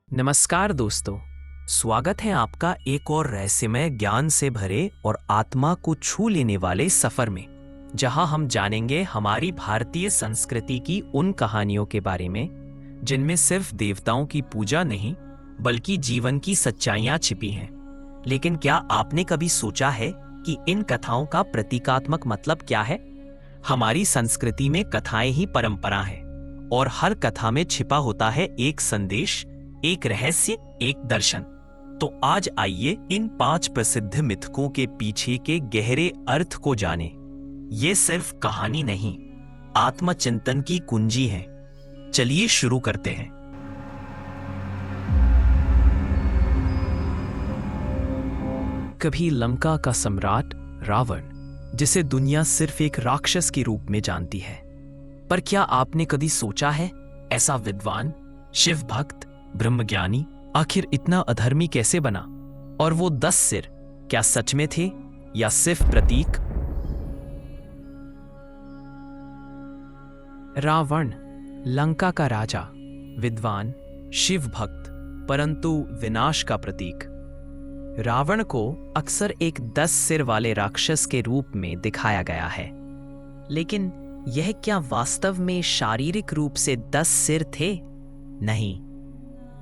नमस्कार दोस्तों, स्वागत है आपका एक और रहस्यमय ज्ञान से भरे और आत्मा को छू लेने वाले सफर में, जहां हम जानेंगे हमारी भारतीय संस्कृति की उन कहानियों के बारे में जिनमें सिर्फ देवताओं की पूजा नहीं बल्कि जीवन की सच्चाइयां छिपी हैं। लेकिन क्या आपने कभी सोचा है कि इन कथाओं का प्रतीकात्मक मतलब क्या है? हमारी संस्कृति में कथाएं ही परंपरा है और हर कथा में छिपा होता है एक संदेश, एक रहस्य, एक दर्शन। तो आज आइए इन 5 प्रसिद्ध मिथकों के पीछे के गहरे अर्थ को जानें। ये सिर्फ कहानी नहीं, आत्मचिंतन की कुंजी है। चलिए शुरू करते हैं। कभी लंका का सम्राट रावण, जिसे दुनिया सिर्फ एक राक्षस के रूप में जानती है, पर क्या आपने कभी सोचा है ऐसा विद्वान, शिव भक्त, ब्रह्मज्ञानी आखिर इतना अधर्मी कैसे बना? और वो 10 सिर क्या सच में थे या सिर्फ प्रतीक? रावण, लंका का राजा, विद्वान, शिव भक्त, परंतु विनाश का प्रतीक। रावण को अक्सर एक 10 सिर वाले राक्षस के रूप में दिखाया गया है, लेकिन यह क्या वास्तव में शारीरिक रूप से 10 सिर थे? नहीं,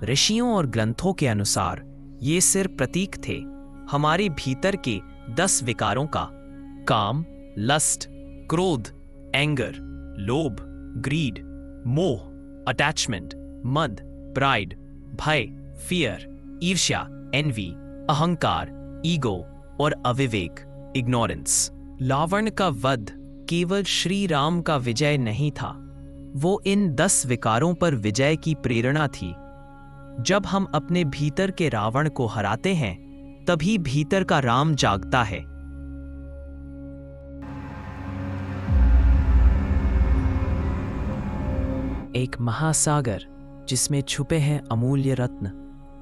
ऋषियों और ग्रंथों के अनुसार ये सिर्फ प्रतीक थे हमारे भीतर के 10 विकारों का: काम, लस्ट, क्रोध, एंगर, लोभ, ग्रीड, मोह, अटैचमेंट, मद, प्राइड, भय, फियर, ईर्ष्या, एनवी, अहंकार, ईगो और अविवेक, इग्नोरेंस। रावण का वध केवल श्री राम का विजय नहीं था, वो इन 10 विकारों पर विजय की प्रेरणा थी। जब हम अपने भीतर के रावण को हराते हैं, तभी भीतर का राम जागता है। एक महासागर जिसमें छुपे हैं अमूल्य रत्न,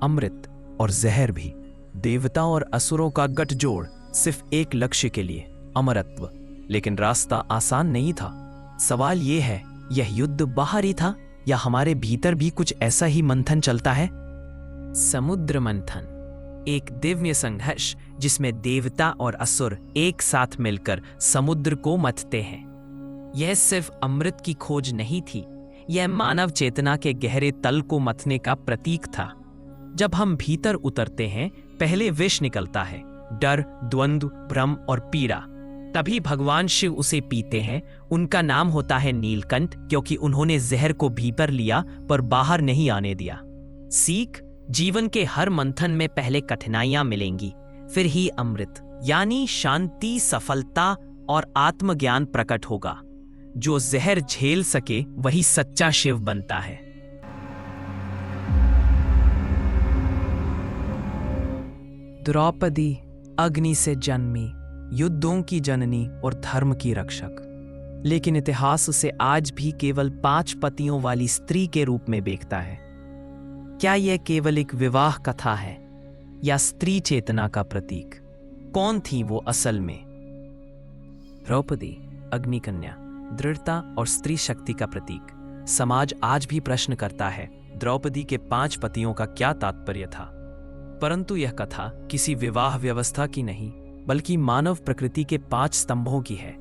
अमृत और जहर भी। देवता और असुरों का गठजोड़ सिर्फ एक लक्ष्य के लिए, अमरत्व। लेकिन रास्ता आसान नहीं था। सवाल यह है, यह युद्ध बाहर ही था या हमारे भीतर भी कुछ ऐसा ही मंथन चलता है? समुद्र मंथन, एक दिव्य संघर्ष जिसमें देवता और असुर एक साथ मिलकर समुद्र को मथते हैं। यह सिर्फ अमृत की खोज नहीं थी, यह मानव चेतना के गहरे तल को मथने का प्रतीक था। जब हम भीतर उतरते हैं, पहले विष निकलता है, डर, द्वंद्व, भ्रम और पीड़ा। तभी भगवान शिव उसे पीते हैं। उनका नाम होता है नीलकंठ, क्योंकि उन्होंने जहर को भीतर लिया पर बाहर नहीं आने दिया। सीख, जीवन के हर मंथन में पहले कठिनाइयां मिलेंगी, फिर ही अमृत यानी शांति, सफलता और आत्मज्ञान प्रकट होगा। जो जहर झेल सके वही सच्चा शिव बनता है। द्रौपदी अग्नि से जन्मी, युद्धों की जननी और धर्म की रक्षक, लेकिन इतिहास उसे आज भी केवल 5 पतियों वाली स्त्री के रूप में देखता है। क्या यह केवल एक विवाह कथा है या स्त्री चेतना का प्रतीक? कौन थी वो असल में? द्रौपदी, अग्निकन्या, दृढ़ता और स्त्री शक्ति का प्रतीक। समाज आज भी प्रश्न करता है, द्रौपदी के 5 पतियों का क्या तात्पर्य था? परंतु यह कथा किसी विवाह व्यवस्था की नहीं, बल्कि मानव प्रकृति के 5 स्तंभों की है।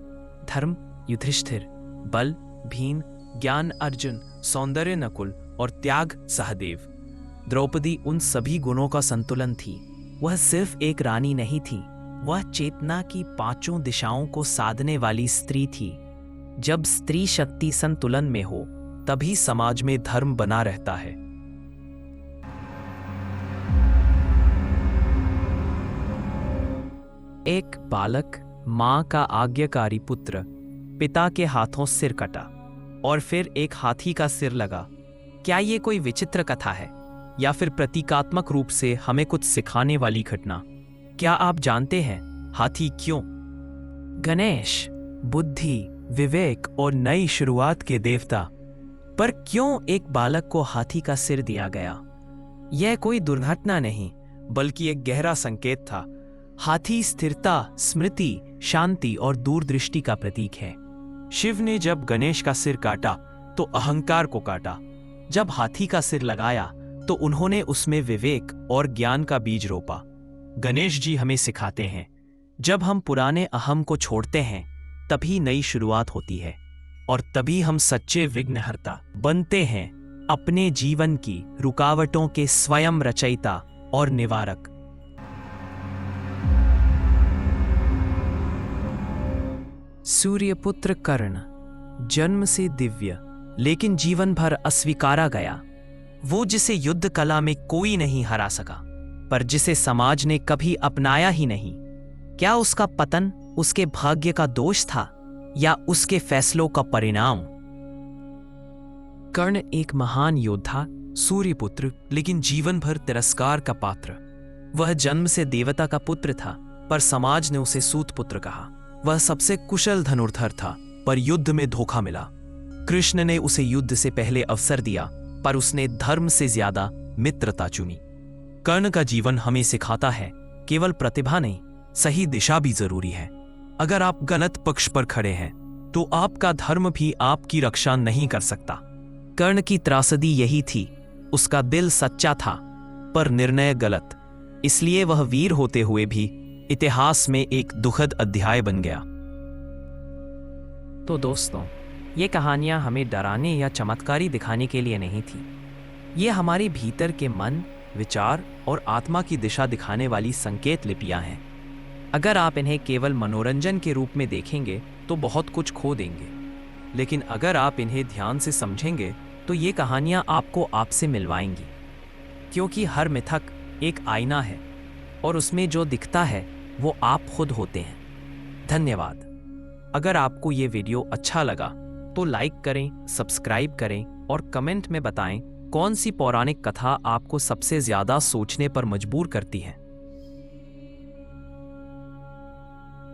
धर्म युधिष्ठिर, बल भीम, ज्ञान अर्जुन, सौंदर्य नकुल और त्याग सहदेव। द्रौपदी उन सभी गुणों का संतुलन थी। वह सिर्फ एक रानी नहीं थी, वह चेतना की 5 दिशाओं को साधने वाली स्त्री थी। जब स्त्री शक्ति संतुलन में हो, तभी समाज में धर्म बना रहता है। एक बालक, मां का आज्ञाकारी पुत्र, पिता के हाथों सिर कटा और फिर एक हाथी का सिर लगा। क्या ये कोई विचित्र कथा है या फिर प्रतीकात्मक रूप से हमें कुछ सिखाने वाली घटना? क्या आप जानते हैं हाथी क्यों? गणेश, बुद्धि, विवेक और नई शुरुआत के देवता, पर क्यों एक बालक को हाथी का सिर दिया गया? यह कोई दुर्घटना नहीं, बल्कि एक गहरा संकेत था। हाथी स्थिरता, स्मृति, शांति और दूरदृष्टि का प्रतीक है। शिव ने जब गणेश का सिर काटा तो अहंकार को काटा। जब हाथी का सिर लगाया तो उन्होंने उसमें विवेक और ज्ञान का बीज रोपा। गणेश जी हमें सिखाते हैं, जब हम पुराने अहम को छोड़ते हैं तभी नई शुरुआत होती है, और तभी हम सच्चे विघ्नहर्ता बनते हैं, अपने जीवन की रुकावटों के स्वयं रचयिता और निवारक। सूर्यपुत्र कर्ण जन्म से दिव्य, लेकिन जीवन भर अस्वीकारा गया। वो जिसे युद्ध कला में कोई नहीं हरा सका, पर जिसे समाज ने कभी अपनाया ही नहीं। क्या उसका पतन उसके भाग्य का दोष था या उसके फैसलों का परिणाम? कर्ण एक महान योद्धा, सूर्यपुत्र, लेकिन जीवन भर तिरस्कार का पात्र। वह जन्म से देवता का पुत्र था, पर समाज ने उसे सूत पुत्र कहा। वह सबसे कुशल धनुर्धर था, पर युद्ध में धोखा मिला। कृष्ण ने उसे युद्ध से पहले अवसर दिया, पर उसने धर्म से ज्यादा मित्रता चुनी। कर्ण का जीवन हमें सिखाता है, केवल प्रतिभा नहीं, सही दिशा भी जरूरी है। अगर आप गलत पक्ष पर खड़े हैं तो आपका धर्म भी आपकी रक्षा नहीं कर सकता। कर्ण की त्रासदी यही थी, उसका दिल सच्चा था पर निर्णय गलत। इसलिए वह वीर होते हुए भी इतिहास में एक दुखद अध्याय बन गया। तो दोस्तों, ये कहानियां हमें डराने या चमत्कारी दिखाने के लिए नहीं थी। ये हमारे भीतर के मन, विचार और आत्मा की दिशा दिखाने वाली संकेत लिपियां हैं। अगर आप इन्हें केवल मनोरंजन के रूप में देखेंगे तो बहुत कुछ खो देंगे, लेकिन अगर आप इन्हें ध्यान से समझेंगे तो ये कहानियां आपको आपसे मिलवाएंगी। क्योंकि हर मिथक एक आईना है और उसमें जो दिखता है वो आप खुद होते हैं। धन्यवाद। अगर आपको ये वीडियो अच्छा लगा तो लाइक करें, सब्सक्राइब करें और कमेंट में बताएं कौन सी पौराणिक कथा आपको सबसे ज्यादा सोचने पर मजबूर करती है।